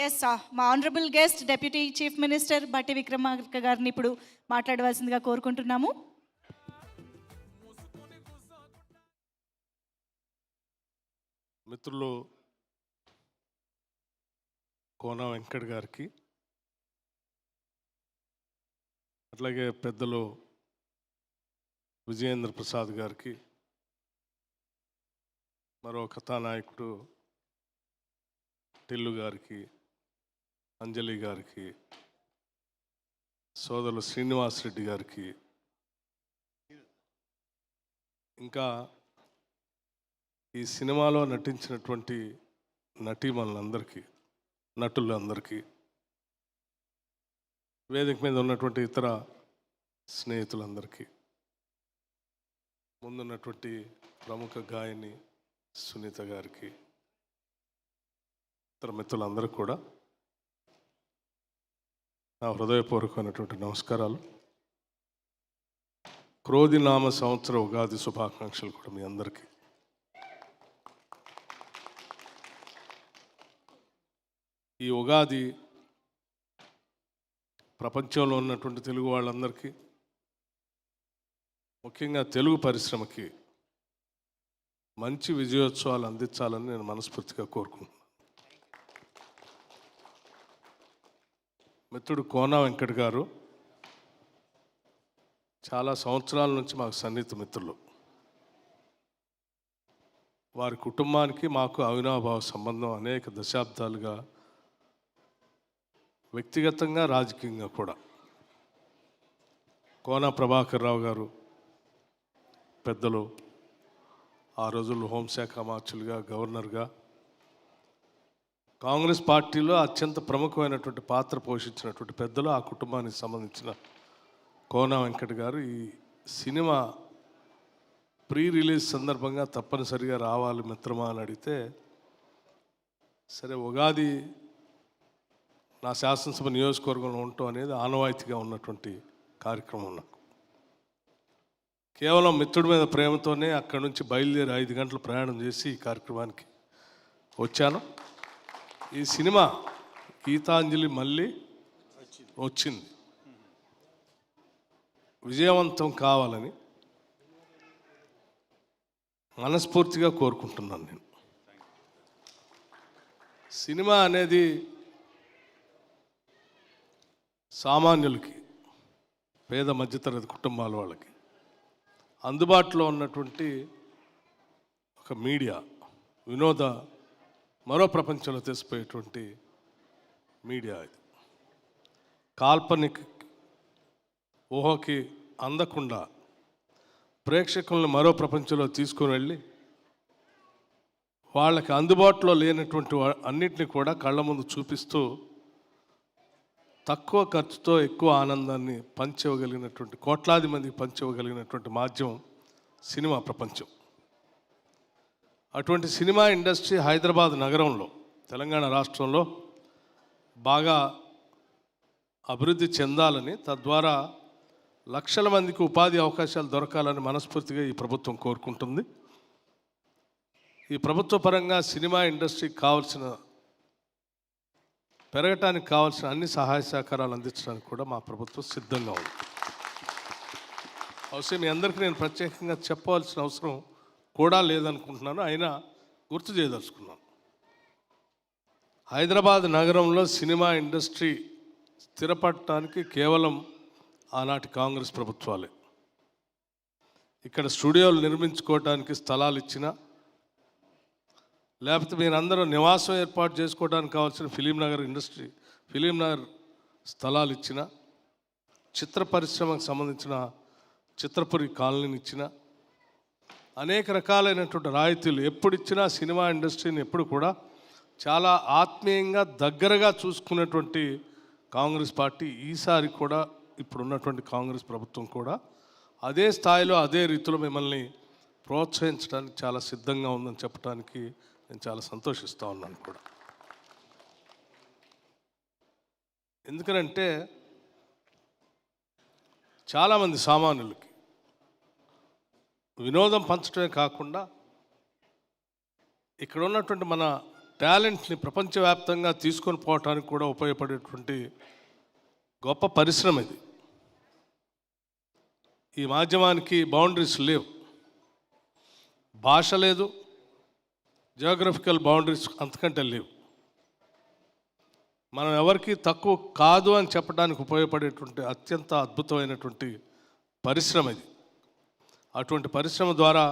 Yes మా honourable guest deputy chief minister బట్టి విక్రమార్క గారిని ఇప్పుడు మాట్లాడవలసిందిగా కోరుకుంటున్నాము. మిత్రులు కోన వెంకట్ గారికి, అట్లాగే పెద్దలు విజయేంద్ర ప్రసాద్ గారికి, మరో కథానాయకుడు టిల్లు గారికి, అంజలి గారికి, సోదరులు శ్రీనివాస్ రెడ్డి గారికి, ఇంకా ఈ సినిమాలో నటించినటువంటి నటీమణులందరికీ, నటులందరికీ, వేదిక మీద ఉన్నటువంటి ఇతర స్నేహితులందరికీ, ముందున్నటువంటి ప్రముఖ గాయని సునీత గారికి, ఇతర మిత్రులందరికీ కూడా నా హృదయపూర్వకమైనటువంటి నమస్కారాలు. క్రోధినామ సంవత్సర ఉగాది శుభాకాంక్షలు కూడా మీ అందరికీ. ఈ ఉగాది ప్రపంచంలో ఉన్నటువంటి తెలుగు వాళ్ళందరికీ, ముఖ్యంగా తెలుగు పరిశ్రమకి మంచి విజయోత్సవాలు అందించాలని నేను మనస్ఫూర్తిగా కోరుకుంటున్నాను. మిత్రుడు కోన వెంకట్ గారు చాలా సంవత్సరాల నుంచి మాకు సన్నిహిత మిత్రులు. వారి కుటుంబానికి మాకు అవినాభావ సంబంధం అనేక దశాబ్దాలుగా, వ్యక్తిగతంగా రాజకీయంగా కూడా. కోన ప్రభాకర్ రావు గారు పెద్దలు, ఆ రోజుల్లో హోంశాఖ మార్చులుగా, గవర్నర్గా, కాంగ్రెస్ పార్టీలో అత్యంత ప్రముఖమైనటువంటి పాత్ర పోషించినటువంటి పెద్దలు, ఆ కుటుంబానికి సంబంధించిన కోన వెంకట్ గారు ఈ సినిమా ప్రీ రిలీజ్ సందర్భంగా తప్పనిసరిగా రావాలి మిత్రమా అని అడిగితే, సరే ఉగాది నా శాసనసభ నియోజకవర్గంలో ఉండటం అనేది ఆనవాయితీగా ఉన్నటువంటి కార్యక్రమం. నాకు కేవలం మిత్రుడి మీద ప్రేమతోనే అక్కడి నుంచి బయలుదేరి 5 గంటలు ప్రయాణం చేసి ఈ కార్యక్రమానికి వచ్చాను. ఈ సినిమా గీతాంజలి మళ్ళీ వచ్చింది, విజయవంతం కావాలని మనస్ఫూర్తిగా కోరుకుంటున్నాను. నేను సినిమా అనేది సామాన్యులకి, పేద మధ్యతరగతి కుటుంబాల వాళ్ళకి అందుబాటులో ఉన్నటువంటి ఒక మీడియా, వినోద మరో ప్రపంచంలో తెలిసిపోయేటువంటి మీడియా. ఇది కాల్పనిక ఊహకి అందకుండా ప్రేక్షకులను మరో ప్రపంచంలో తీసుకుని వెళ్ళి వాళ్ళకి అందుబాటులో లేనటువంటి అన్నిటిని కూడా కళ్ళ ముందు చూపిస్తూ తక్కువ ఖర్చుతో ఎక్కువ ఆనందాన్ని పంచివ్వగలిగినటువంటి, కోట్లాది మందికి పంచివ్వగలిగినటువంటి మాధ్యమం సినిమా ప్రపంచం. అటువంటి సినిమా ఇండస్ట్రీ హైదరాబాద్ నగరంలో, తెలంగాణ రాష్ట్రంలో బాగా అభివృద్ధి చెందాలని, తద్వారా లక్షల మందికి ఉపాధి అవకాశాలు దొరకాలని మనస్ఫూర్తిగా ఈ ప్రభుత్వం కోరుకుంటుంది. ఈ ప్రభుత్వ పరంగా సినిమా ఇండస్ట్రీకి కావాల్సిన, పెరగటానికి కావాల్సిన అన్ని సహాయ సహకారాలు అందించడానికి కూడా మా ప్రభుత్వం సిద్ధంగా ఉంది. అవసరం మీ అందరికీ నేను ప్రత్యేకంగా చెప్పవలసిన అవసరం కూడా లేదనుకుంటున్నాను, అయినా గుర్తు చేయదలుచుకున్నాను. హైదరాబాద్ నగరంలో సినిమా ఇండస్ట్రీ స్థిరపడటానికి కేవలం ఆనాటి కాంగ్రెస్ ప్రభుత్వాలే. ఇక్కడ స్టూడియోలు నిర్మించుకోవడానికి స్థలాలు ఇచ్చినా, లేకపోతే మీరందరూ నివాసం ఏర్పాటు చేసుకోవడానికి కావాల్సిన ఫిలిం నగర్ స్థలాలు ఇచ్చిన, చిత్ర పరిశ్రమకు సంబంధించిన చిత్రపురి కాలనీని ఇచ్చిన, అనేక రకాలైనటువంటి రాయితీలు ఎప్పుడు ఇచ్చినా సినిమా ఇండస్ట్రీని ఎప్పుడు కూడా చాలా ఆత్మీయంగా దగ్గరగా చూసుకున్నటువంటి కాంగ్రెస్ పార్టీ, ఈసారి కూడా ఇప్పుడున్నటువంటి కాంగ్రెస్ ప్రభుత్వం కూడా అదే స్థాయిలో, అదే రీతిలో మిమ్మల్ని ప్రోత్సహించడానికి చాలా సిద్ధంగా ఉందని చెప్పడానికి నేను చాలా సంతోషిస్తూ ఉన్నాను కూడా. ఎందుకనంటే చాలామంది సామాన్యులకి వినోదం పంచడమే కాకుండా ఇక్కడ ఉన్నటువంటి మన టాలెంట్ని ప్రపంచవ్యాప్తంగా తీసుకొని పోవటానికి కూడా ఉపయోగపడేటువంటి గొప్ప పరిశ్రమ ఇది. ఈ మాధ్యమానికి బౌండరీస్ లేవు, భాష లేదు, జియోగ్రఫికల్ బౌండరీస్ అంతకంటే లేవు. మనం ఎవరికి తక్కువ కాదు అని చెప్పడానికి ఉపయోగపడేటువంటి అత్యంత అద్భుతమైనటువంటి పరిశ్రమ ఇది. అటువంటి పరిశ్రమ ద్వారా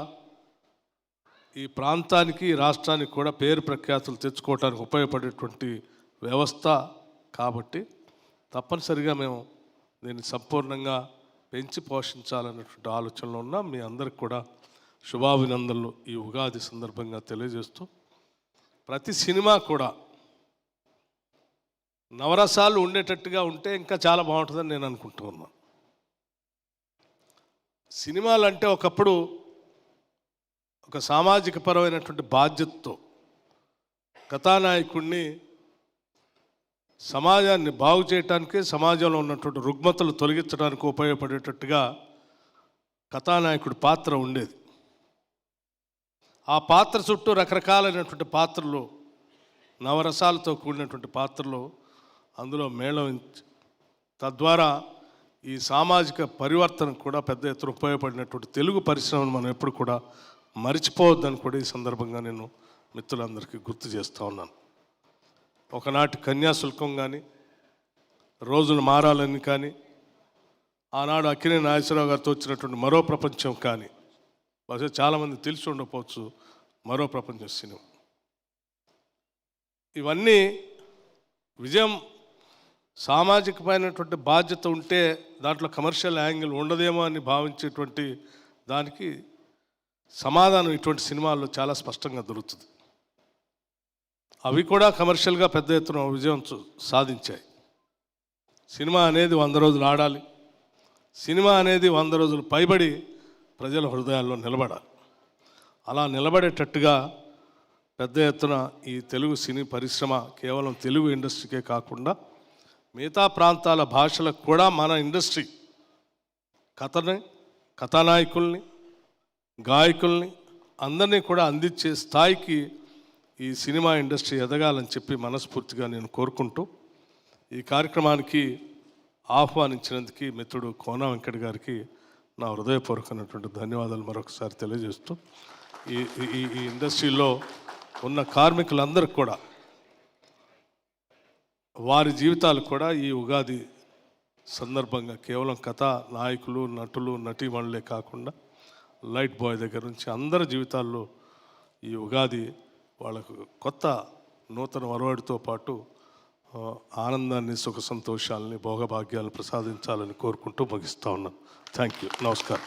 ఈ ప్రాంతానికి ఈ రాష్ట్రానికి కూడా పేరు ప్రఖ్యాతులు తెచ్చుకోవడానికి ఉపయోగపడేటువంటి వ్యవస్థ కాబట్టి తప్పనిసరిగా మేము దీన్ని సంపూర్ణంగా పెంచి పోషించాలనేటువంటి ఆలోచనలో ఉన్నాం. మీ అందరికి కూడా శుభాభినందనలు ఈ ఉగాది సందర్భంగా తెలియజేస్తూ, ప్రతి సినిమా కూడా నవరసాలు ఉండేటట్టుగా ఉంటే ఇంకా చాలా బాగుంటుందని నేను అనుకుంటూ ఉన్నాను. సినిమాలు అంటే ఒకప్పుడు ఒక సామాజిక పరమైనటువంటి బాధ్యతతో కథానాయకుడిని సమాజాన్ని బాగు చేయటానికి, సమాజంలో ఉన్నటువంటి రుగ్మతలు తొలగించడానికి ఉపయోగపడేటట్టుగా కథానాయకుడి పాత్ర ఉండేది. ఆ పాత్ర చుట్టూ రకరకాలైనటువంటి పాత్రలు, నవరసాలతో కూడినటువంటి పాత్రలు అందులో మేళవించి తద్వారా ఈ సామాజిక పరివర్తన కూడా పెద్ద ఎత్తున ఉపయోగపడినటువంటి తెలుగు పరిశ్రమను మనం ఎప్పుడు కూడా మరిచిపోవద్దని కూడా ఈ సందర్భంగా నేను మిత్రులందరికీ గుర్తు చేస్తూ ఉన్నాను. ఒకనాటి కన్యాశుల్కం కానీ, రోజులు మారాలని కానీ, ఆనాడు అక్కినేని నాగేశ్వరరావు గారితో వచ్చినటువంటి మరో ప్రపంచం కానీ, బహుశా చాలామంది తెలిసి ఉండకపోవచ్చు మరో ప్రపంచం సినిమా. ఇవన్నీ విజయం సామాజికమైనటువంటి బాధ్యత ఉంటే దాంట్లో కమర్షియల్ యాంగిల్ ఉండదేమో అని భావించేటువంటి దానికి సమాధానం ఇటువంటి సినిమాల్లో చాలా స్పష్టంగా దొరుకుతుంది. అవి కూడా కమర్షియల్గా పెద్ద ఎత్తున విజయం సాధించాయి. సినిమా అనేది 100 రోజులు ఆడాలి, సినిమా అనేది 100 రోజులు పైబడి ప్రజల హృదయాల్లో నిలబడాలి. అలా నిలబడేటట్టుగా పెద్ద ఎత్తున ఈ తెలుగు సినీ పరిశ్రమ కేవలం తెలుగు ఇండస్ట్రీకే కాకుండా మిగతా ప్రాంతాల భాషలకు కూడా మన ఇండస్ట్రీ కథానాయకుల్ని, గాయకుల్ని అందరినీ కూడా అందించే స్థాయికి ఈ సినిమా ఇండస్ట్రీ ఎదగాలని చెప్పి మనస్ఫూర్తిగా నేను కోరుకుంటూ ఈ కార్యక్రమానికి ఆహ్వానించినందుకు మిత్రుడు కోన వెంకట్ గారికి నా హృదయపూర్వకమైనటువంటి ధన్యవాదాలు మరొకసారి తెలియజేస్తూ, ఈ ఇండస్ట్రీలో ఉన్న కార్మికులందరికీ కూడా వారి జీవితాలు కూడా ఈ ఉగాది సందర్భంగా కేవలం కథా నాయకులు, నటులు, నటీమణులే కాకుండా లైట్ బాయ్ దగ్గర నుంచి అందరి జీవితాల్లో ఈ ఉగాది వాళ్ళకు కొత్త నూతన వరవడితో పాటు ఆనందాన్ని, సుఖ సంతోషాలని, భోగభాగ్యాలను ప్రసాదించాలని కోరుకుంటూ ముగిస్తూ ఉన్నాను. Thank you. నమస్కారం.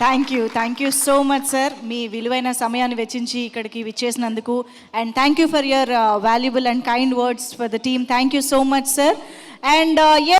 Thank you so much sir, మీ విలువైన సమయాన్ని వెచ్చించి ఇక్కడికి విచ్చేసినందుకు. And thank you for your valuable and kind words for the team. Thank you so much sir. And